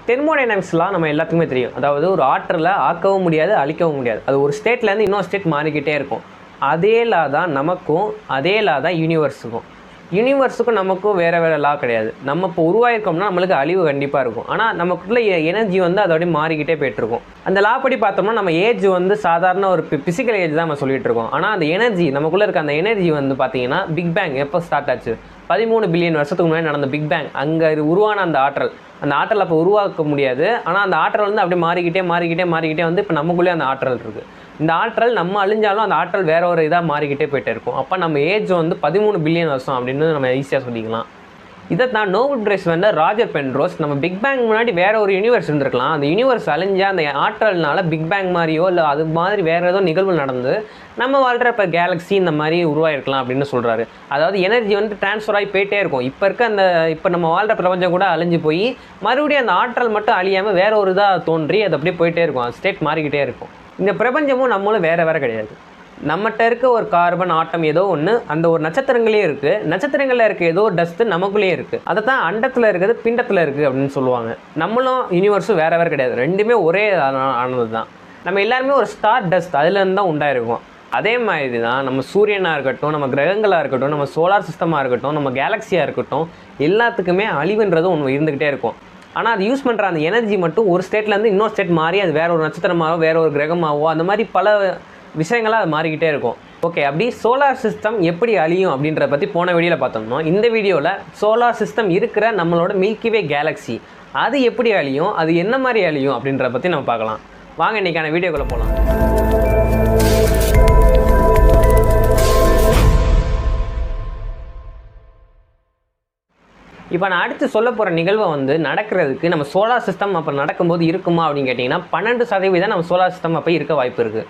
தெர்மோடைனமிக்ஸ்லாம் நம்ம எல்லாத்துக்குமே தெரியும். அதாவது ஒரு ஆற்றலை ஆக்கவும் முடியாது, அழிக்கவும் முடியாது. அது ஒரு ஸ்டேட்லேருந்து இன்னொரு ஸ்டேட் மாறிக்கிட்டே இருக்கும். அதே லா தான் நமக்கும், அதே லா தான் யூனிவர்ஸுக்கும். யூனிவர்ஸுக்கும் நமக்கும் வேறு வேறு லா கிடையாது. நம்ம இப்போ உருவாயிருக்கோம்னா நம்மளுக்கு அழிவு கண்டிப்பாக இருக்கும். ஆனால் நமக்குள்ள எனர்ஜி வந்து அதோடய மாறிக்கிட்டே போய்ட்டுருக்கும். அந்த லா படி பார்த்தோம்னா நம்ம ஏஜ் வந்து சாதாரண ஒரு ஃபிசிக்கல் ஏஜ் தான் நம்ம சொல்லிகிட்டு இருக்கோம். ஆனால் அந்த எனர்ஜி நமக்குள்ளே இருக்க அந்த எனர்ஜி வந்து பார்த்தீங்கன்னா பிக் பேங் எப்போ ஸ்டார்ட் ஆச்சு, 13 பில்லியன் வருஷத்துக்கு முன்னாடி நடந்த பிக் பேங். அங்கே உருவான அந்த ஆற்றல் அப்போ உருவாக்க முடியாது. ஆனால் அந்த ஆற்றல் வந்து அப்படியே மாறிக்கிட்டே வந்து இப்போ நமக்குள்ளே அந்த ஆற்றல் இருக்குது. இந்த ஆற்றல் நம்ம அழிஞ்சாலும் அந்த ஆற்றல் வேற ஒரு இதாக மாறிக்கிட்டே போயிட்டே இருக்கும். அப்போ நம்ம ஏஜ் வந்து 13 பில்லியன் வருஷம் அப்படின்னு நம்ம ஈஸியாக சொல்லிக்கலாம். இதை தான் நோபல் பிரைஸ் வென்ற ராஜர் பென்ரோஸ் நம்ம பிக் பேங் முன்னாடி வேற ஒரு யூனிவர்ஸ் இருந்திருக்கலாம், அந்த யூனிவர்ஸ் அழிஞ்சா அந்த ஆற்றல்னால பிக் பேங் மாதிரியோ இல்லை அது மாதிரி வேற ஏதோ நிகழ்வு நடந்து நம்ம வாழ்கிற இப்போ கேலக்ஸி இந்த மாதிரி உருவாயிருக்கலாம் அப்படின்னு சொல்கிறாரு. அதாவது எனர்ஜி வந்து டிரான்ஸ்ஃபர் ஆகி போயிட்டே இருக்கும். இப்போ நம்ம வாழ்கிற பிரபஞ்சம் கூட அழிஞ்சு போய் மறுபடியும் அந்த ஆற்றல் மட்டும் அழியாமல் வேற ஒரு இதாக தோன்றி அது அப்படியே போயிட்டே இருக்கும். அது ஸ்டேட் மாறிக்கிட்டே இருக்கும். இந்த பிரபஞ்சமும் நம்மளும் வேறு கிடையாது. நம்மகிட்ட இருக்க ஒரு கார்பன் ஆட்டம் ஏதோ ஒன்று அந்த ஒரு நட்சத்திரங்களே இருக்குது. நட்சத்திரங்களில் இருக்க ஏதோ ஒரு டஸ்ட்டு நமக்குள்ளேயே இருக்குது. அதை தான் அண்டத்தில் இருக்கிறது பிண்டத்தில் இருக்குது அப்படின்னு சொல்லுவாங்க. நம்மளும் யூனிவர்ஸும் வேறு கிடையாது. ரெண்டுமே ஒரே ஆனது தான். நம்ம எல்லாருமே ஒரு ஸ்டார் டஸ்ட் அதுலேருந்து தான் உண்டாயிருக்கும். அதே மாதிரி தான் நம்ம சூரியனாக இருக்கட்டும், நம்ம கிரகங்களாக இருக்கட்டும், நம்ம சோலார் சிஸ்டமாக இருக்கட்டும், நம்ம கேலக்ஸியாக இருக்கட்டும், எல்லாத்துக்குமே அழிவுன்றது ஒன்று இருந்துக்கிட்டே இருக்கும். ஆனால் அது யூஸ் பண்ணுற அந்த எனர்ஜி மட்டும் ஒரு ஸ்டேட்லேருந்து இன்னொரு ஸ்டேட் மாறி அது வேறு ஒரு நட்சத்திரமாகவோ வேறு ஒரு கிரகமாகவோ அந்த மாதிரி பல விஷயங்களாக அது மாறிக்கிட்டே இருக்கும். ஓகே, அப்படி சோலார் சிஸ்டம் எப்படி அழியும் அப்படின்றத பற்றி போன வீடியோவில் பார்த்தோம்னா, இந்த வீடியோவில் சோலார் சிஸ்டம் இருக்கிற நம்மளோட மில்கிவே கேலக்ஸி அது எப்படி அழியும், அது என்ன மாதிரி அழியும் அப்படின்றத பற்றி நம்ம பார்க்கலாம். வாங்க இன்றைக்கான வீடியோக்குள்ளே போகலாம். இப்போ நான் அடுத்து சொல்ல போகிற நிகழ்வை வந்து நடக்கிறதுக்கு நம்ம சோலார் சிஸ்டம் அப்போ நடக்கும்போது இருக்குமா அப்படின்னு கேட்டிங்கன்னா 12% நம்ம சோலார் சிஸ்டம் அப்போ இருக்க வாய்ப்பு இருக்குது.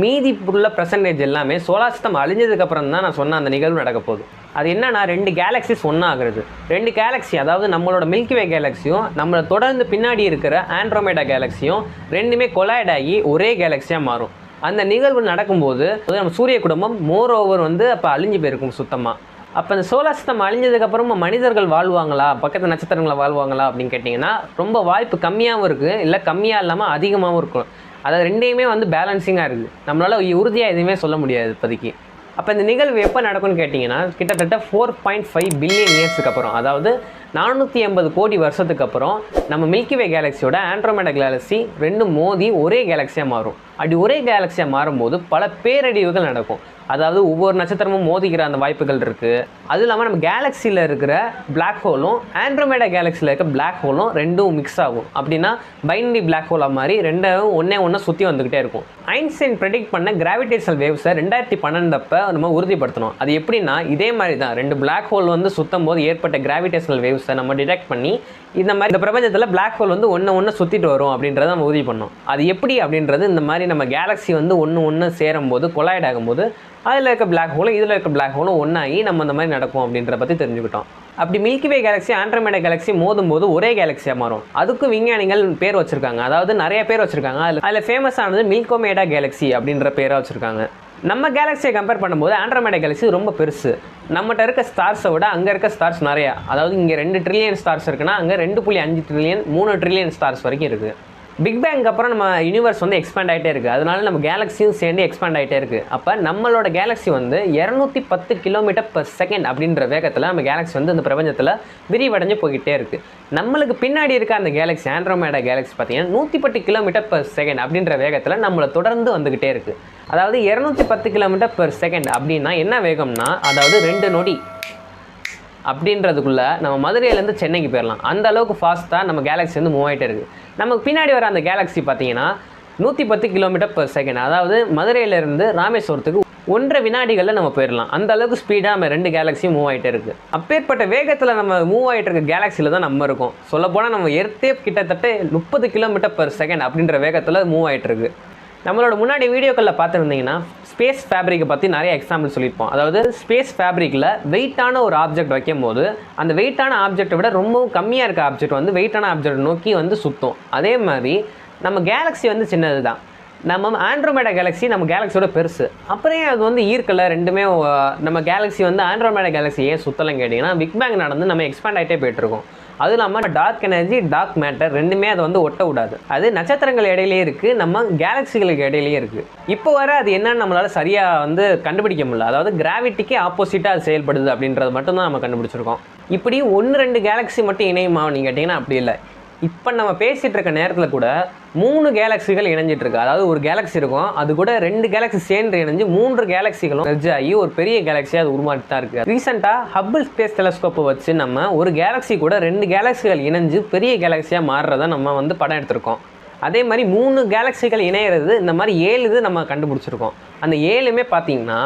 மீதி உள்ள பெர்சன்டேஜ் எல்லாமே சோலார் சிஸ்டம் அழிஞ்சதுக்கப்புறம் தான் நான் சொன்ன அந்த நிகழ்வு நடக்க போகுது. அது என்னன்னா 2 கேலக்ஸிஸ் ஒன்றாகிறது. 2 கேலக்ஸி, அதாவது நம்மளோட மில்கிவே கேலக்ஸியும் நம்மளை தொடர்ந்து பின்னாடி இருக்கிற ஆண்ட்ரோமேடா கேலக்ஸியும் ரெண்டுமே கொலாய்ட் ஆகி ஒரே கேலக்ஸியாக மாறும். அந்த நிகழ்வு நடக்கும்போது நம்ம சூரிய குடும்பம் மோர் ஓவர் வந்து அப்போ அழிஞ்சு போயிருக்கும் சுத்தமாக. அப்போ இந்த சோலார் சிஸ்டம் அழிஞ்சதுக்கப்புறமா மனிதர்கள் வாழ்வாங்களா, பக்கத்து நட்சத்திரங்களை வாழ்வாங்களா அப்படின்னு கேட்டிங்கன்னா ரொம்ப வாய்ப்பு கம்மியாகவும் இருக்குது, இல்லை கம்மியாக இல்லாமல் அதிகமாகவும் இருக்கும். அதாவது ரெண்டையுமே வந்து பேலன்சிங்காக இருக்குது. நம்மளால் உறுதியாக எதுவுமே சொல்ல முடியாது இப்போதைக்கு. அப்போ இந்த நிகழ்வு எப்போ நடக்கும்னு கேட்டிங்கன்னா கிட்டத்தட்ட 4.5 பில்லியன் இயர்ஸுக்கு அப்புறம், அதாவது 480 கோடி வருஷத்துக்கு அப்புறம் நம்ம மில்கிவே கேலக்ஸியோட ஆண்ட்ரோமேடா கேலக்ஸி ரெண்டும் மோதி ஒரே கேலக்ஸியாக மாறும். அப்படி ஒரே கேலக்ஸியாக மாறும்போது பல பேரழிவுகள் நடக்கும். அதாவது ஒவ்வொரு நட்சத்திரமும் மோதிக்கிற அந்த வாய்ப்புகள் இருக்குது. அதுவும் இல்லாமல் நம்ம கேலக்ஸியில் இருக்கிற பிளாக் ஹோலும் ஆண்ட்ரோமேடா கேலக்ஸியில் இருக்க பிளாக் ஹோலும் ரெண்டும் மிக்ஸ் ஆகும். அப்படின்னா பைனரி பிளாக் ஹோலாக மாதிரி ரெண்டும் ஒன்று சுற்றி வந்துக்கிட்டே இருக்கும். ஐன்ஸ்டைன் ப்ரெடிக்ட் பண்ண கிராவிடேஷனல் வேவ்ஸை 2012 அப்போ நம்ம உறுதிப்படுத்தணும். அது எப்படின்னா இதே மாதிரி தான் 2 பிளாக் ஹோல் வந்து சுற்றும் போது ஏற்பட்ட கிராவிடேஷனல் வேவ்ஸை நம்ம டிடெக்ட் பண்ணி இந்த மாதிரி இந்த பிரபஞ்சத்தில் பிளாக் ஹோல் வந்து ஒன்று சுற்றிட்டு வரும் அப்படின்றத நம்ம உறுதி பண்ணோம். அது எப்படி அப்படின்றது இந்த மாதிரி நம்ம கேலக்ஸி வந்து ஒன்று சேரும்போது கொலாய்ட் ஆகும்போது அதில் இருக்க பிளாக் ஹோலும் இதில் இருக்க பிளாக் ஹோலும் ஒன்றாகி நம்ம இந்த மாதிரி நடக்கும் அப்படின்றத பற்றி தெரிஞ்சுக்கிட்டோம். அப்படி மில்கிவே கேலக்ஸி ஆண்ட்ரோமேடா கேலக்ஸி மோதும்போது ஒரே கேலக்ஸியாக மாறும். அதுக்கும் விஞ்ஞானிகள் பேர் வச்சுருக்காங்க, அதாவது நிறைய பேர் வச்சுருக்காங்க. அதில் ஃபேமஸ் ஆனது மில்கோமேடா கேலக்ஸி அப்படின்ற பேரை வச்சுருக்காங்க. நம்ம கேலக்ஸியை கம்பேர் பண்ணும்போது ஆண்ட்ரோமேடா கேலக்ஸி ரொம்ப பெருசு. நம்மகிட்ட இருக்க ஸ்டார்ஸை விட அங்கே இருக்க ஸ்டார்ஸ் நிறையா. அதாவது இங்கே 2 ட்ரில்லியன் ஸ்டார்ஸ் இருக்குன்னா அங்கே 2.5 ட்ரில்லியன் 3 ட்ரில்லியன் ஸ்டார்ஸ் வரைக்கும் இருக்குது. பிக் பேங்க் அப்புறம் நம்ம யூனிவர்ஸ் வந்து எக்ஸ்பேண்ட் ஆகிட்டே இருக்குது. அதனால நம்ம கேலக்ஸியும் சேர்ந்து எக்ஸ்பேண்ட் ஆகிட்டே இருக்குது. அப்போ நம்மளோட கேலக்ஸி வந்து 210 km/s அப்படின்ற வேகத்தில் நம்ம கேலக்ஸி வந்து இந்த பிரபஞ்சத்தில் விரிவடைஞ்சு போய்கிட்டே இருக்குது. நம்மளுக்கு பின்னாடி இருக்க அந்த கேலக்ஸி ஆண்ட்ரோமேடா கேலக்ஸி பார்த்தீங்கன்னா 110 km/s அப்படின்ற வேகத்தில் நம்மளை தொடர்ந்து வந்துக்கிட்டே இருக்குது. அதாவது 210 km/s அப்படின்னா என்ன வேகம்னா, அதாவது 2 நொடி அப்படின்றதுக்குள்ளே நம்ம மதுரையிலேருந்து சென்னைக்கு போயிடலாம். அந்த அளவுக்கு ஃபாஸ்ட்டாக நம்ம கேலக்ஸி வந்து மூவ் ஆகிட்டே இருக்குது. நமக்கு பின்னாடி வர அந்த கேலக்ஸி பார்த்தீங்கன்னா 110 km/s, அதாவது மதுரையிலேருந்து ராமேஸ்வரத்துக்கு 1.5 வினாடிகளில் நம்ம போயிடலாம். அந்த அளவுக்கு ஸ்பீடாக நம்ம 2 கேலக்ஸியும் மூவ் ஆகிட்டே இருக்குது. அப்பேற்பட்ட வேகத்தில் நம்ம மூவ் ஆகிட்டு இருக்க கேலக்ஸியில் தான் நம்ம இருக்கோம். சொல்லப்போனால் நம்ம எர்த்தே கிட்டத்தட்ட 30 km/s அப்படின்ற வேகத்தில் மூவ் ஆகிட்டு இருக்குது. நம்மளோட முன்னாடி வீடியோக்களில் பார்த்துருந்தீங்கன்னா ஸ்பேஸ் ஃபேப்ரிக்கை பற்றி நிறைய எக்ஸாம்பிள் சொல்லியிருப்போம். அதாவது ஸ்பேஸ் ஃபேப்ரிக்கில் வெயிட்டான ஒரு ஆப்ஜெக்ட் வைக்கும் போது அந்த வெயிட்டான ஆப்ஜெக்டை விட ரொம்பவும் கம்மியாக இருக்க ஆப்ஜெக்ட் வந்து வெயிட்டான ஆப்ஜெக்ட் நோக்கி வந்து சுற்றும். அதே மாதிரி நம்ம கேலக்ஸி வந்து சின்னது தான். நம்ம ஆண்ட்ரோமேடா கேலக்ஸி நம்ம கேலக்ஸியோட பெருசு. அப்புறம் அது வந்து ஈர்க்கலை ரெண்டுமே. நம்ம கேலக்ஸி வந்து ஆண்ட்ரோமேடா கேலக்ஸி ஏன் சுற்றலைன்னு கேட்டிங்கன்னா பிக் பேங் நடந்து நம்ம எக்ஸ்பேண்ட் ஆகிட்டே போய்ட்டுருக்கோம். அதுவும் இல்லாமல் டார்க் எனர்ஜி, டார்க் மேட்டர் ரெண்டுமே அதை வந்து ஒட்ட விடாது. அது நட்சத்திரங்கள் இடையிலேயே இருக்குது, நம்ம கேலக்சிகளுக்கு இடையிலேயே இருக்குது. இப்போ வர அது என்னன்னு நம்மளால் சரியாக வந்து கண்டுபிடிக்க முடியல. அதாவது கிராவிட்டிக்கு ஆப்போசிட்டாக அது செயல்படுது அப்படின்றது மட்டும்தான் நம்ம கண்டுபிடிச்சிருக்கோம். இப்படி 1-2 கேலக்ஸி மட்டும் இணையுமா நீங்கள் கேட்டிங்கன்னா அப்படி இல்லை. இப்போ நம்ம பேசிகிட்டு இருக்க நேரத்தில் கூட 3 கேலக்சிகள் இணைஞ்சிட்டு இருக்கு. அதாவது ஒரு கேலக்ஸி இருக்கும், அது கூட 2 கேலக்ஸி சேர்ந்து இணைஞ்சு 3 கேலக்சிகளும் மெர்ஜ் ஆகி ஒரு பெரிய கேலக்ஸியாக அது உருமாற்றி தான் இருக்குது. ரீசெண்டாக ஹப்பிள் ஸ்பேஸ் டெலஸ்கோப்பை வச்சு நம்ம ஒரு கேலக்ஸி கூட 2 கேலக்சிகள் இணைஞ்சு பெரிய கேலக்ஸியாக மாறுறதை நம்ம வந்து படம் எடுத்திருக்கோம். அதே மாதிரி 3 கேலக்சிகள் இணையிறது இந்த மாதிரி 7 இது நம்ம கண்டுபிடிச்சிருக்கோம். அந்த 7மே பார்த்தீங்கன்னா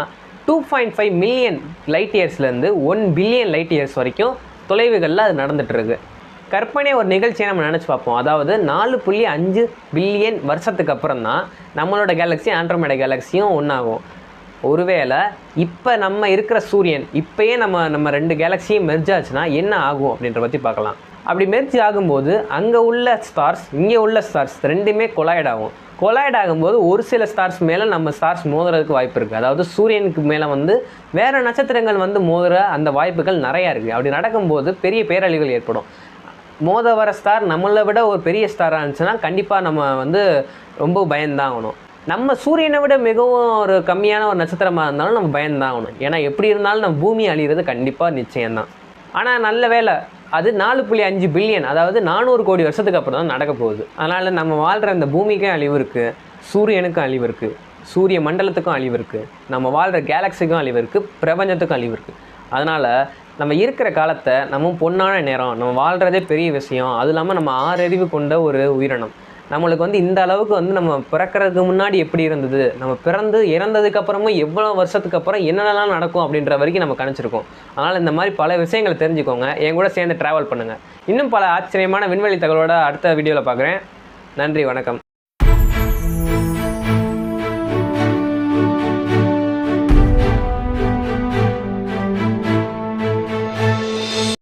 2.5 மில்லியன் லைட் இயர்ஸ்லேருந்து 1 பில்லியன் லைட் இயர்ஸ் வரைக்கும் தொலைவுகளில் அது நடந்துட்டு இருக்கு. கற்பனையாக ஒரு நிகழ்ச்சியை நம்ம நினச்சி பார்ப்போம். அதாவது 4.5 பில்லியன் வருஷத்துக்கு அப்புறம் தான் நம்மளோட கேலக்ஸி ஆண்ட்ரோமேடா கேலக்ஸியும் ஒன்றாகும். ஒருவேளை இப்போ நம்ம இருக்கிற சூரியன் இப்போயே நம்ம 2 கேலக்ஸியும் மெர்ஜ் ஆச்சுன்னா என்ன ஆகும் அப்படின்ற பற்றி பார்க்கலாம். அப்படி மெர்ஜ் ஆகும்போது அங்கே உள்ள ஸ்டார்ஸ் இங்கே உள்ள ஸ்டார்ஸ் ரெண்டுமே கொலாய்ட் ஆகும். கொலாய்ட் ஆகும்போது ஒரு சில ஸ்டார்ஸ் மேலே நம்ம ஸ்டார்ஸ் மோதுறதுக்கு வாய்ப்பு இருக்குது. அதாவது சூரியனுக்கு மேலே வந்து வேறு நட்சத்திரங்கள் வந்து மோதுற அந்த வாய்ப்புகள் நிறையா இருக்குது. அப்படி நடக்கும்போது பெரிய பேரழிவுகள் ஏற்படும். மோத வர ஸ்டார் நம்மளை விட ஒரு பெரிய ஸ்டாராக இருந்துச்சுன்னா கண்டிப்பாக நம்ம வந்து ரொம்ப பயந்தான் ஆகணும். நம்ம சூரியனை விட மிகவும் ஒரு கம்மியான ஒரு நட்சத்திரமாக இருந்தாலும் நம்ம பயந்தான் ஆகணும். ஏன்னா எப்படி இருந்தாலும் நம்ம பூமி அழிகிறது கண்டிப்பாக நிச்சயம்தான். ஆனால் நல்ல வேலை அது 4.5 பில்லியன், அதாவது 400 கோடி வருஷத்துக்கு அப்புறம் தான் நடக்க போகுது. அதனால் நம்ம வாழ்கிற அந்த பூமிக்கும் அழிவு இருக்குது, சூரியனுக்கும் அழிவு இருக்குது, சூரிய மண்டலத்துக்கும் அழிவு இருக்குது, நம்ம வாழ்கிற கேலக்ஸிக்கும் அழிவு இருக்குது, பிரபஞ்சத்துக்கும் அழிவு இருக்குது. அதனால் நம்ம இருக்கிற காலத்தை நம்ம பொன்னான நேரம், நம்ம வாழ்கிறதே பெரிய விஷயம். அது இல்லாமல் நம்ம 6 அறிவு கொண்ட ஒரு உயிரினம். நம்மளுக்கு வந்து இந்த அளவுக்கு வந்து நம்ம பிறக்கிறதுக்கு முன்னாடி எப்படி இருந்தது, நம்ம பிறந்து இறந்ததுக்கப்புறமும் எவ்வளோ வருஷத்துக்கு அப்புறம் என்னென்னலாம் நடக்கும் அப்படின்ற வரைக்கும் நம்ம கணிச்சிருக்கோம். அதனால் இந்த மாதிரி பல விஷயங்களை தெரிஞ்சுக்கோங்க. என் கூட சேர்ந்து ட்ராவல் பண்ணுங்கள். இன்னும் பல ஆச்சரியமான விண்வெளி தகவலோட அடுத்த வீடியோவில் பார்க்குறேன். நன்றி, வணக்கம்.